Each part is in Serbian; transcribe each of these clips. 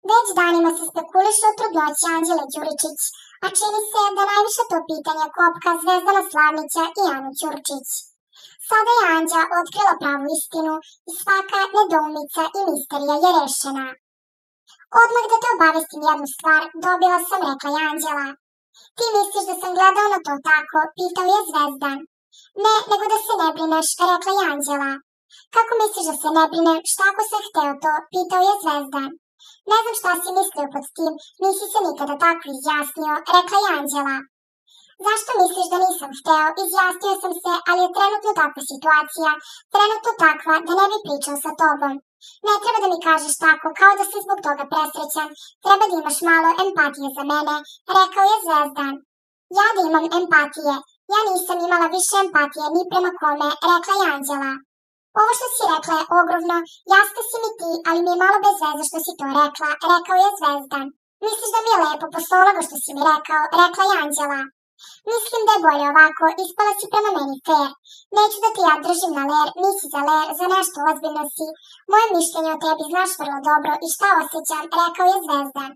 Već danima se spekuliše o trudnoći Anđele Đuričić, a čini se da najviše to pitanje kopka Zvezdana Slavnića i Anu Ćurčić. Sada je Anđa otkrila pravu istinu i svaka nedoumica i misterija je rešena. Odmah da te obavestim jednu stvar, dobila sam, rekla je Anđela. Ti misliš da sam gledao na to tako, pitao je Zvezdan. Ne, nego da se ne brineš, rekla je Anđela. Kako misliš da se ne brinem, šta ako sam hteo to, pitao je Zvezdan. Ne znam šta si mislio pod tim, nisi se nikada tako izjasnio, rekla je Anđela. Zašto misliš da nisam hteo? Izjasnio sam se, ali je trenutno takva situacija, trenutno takva da ne bi pričao sa tobom. Ne treba da mi kažeš tako, kao da sam zbog toga presrećan, treba da imaš malo empatije za mene, rekao je Zvezdan. Ja da imam empatije, ja nisam imala više empatije ni prema kome, rekla je Anđela. Ovo što si rekla je ogromno, jasna si mi ti, ali mi je malo bez veze što si to rekla, rekao je Zvezdan. Misliš da mi je lepo posle ovoga što si mi rekao, rekla je Anđela. Mislim da je bolje ovako, ispala si prema meni fair. Neću da te ja držim na ler, nisi za ler, za nešto ozbiljno si. Moje mišljenje o tebi znaš vrlo dobro i šta osjećam, rekao je Zvezdan.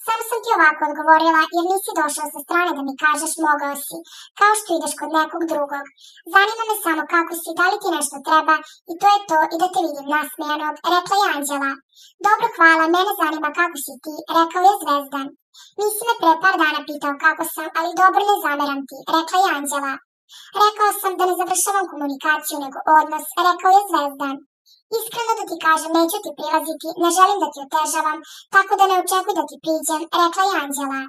Samo sam ti ovako odgovorila jer nisi došao sa strane da mi kažeš mogao si, kao što ideš kod nekog drugog. Zanima me samo kako si, da li ti nešto treba i to je to i da te vidim nasmejanog, rekla je Anđela. Dobro, hvala, mene zanima kako si ti, rekao je Zvezdan. Nisi me pre par dana pitao kako sam, ali dobro, ne zameram ti, rekla je Anđela. Rekao sam da ne završavam komunikaciju nego odnos, rekao je Zvezdan. Iskreno da ti kažem, neću ti prilaziti, ne želim da ti otežavam, tako da ne očekuj da ti priđem, rekla je Anđela.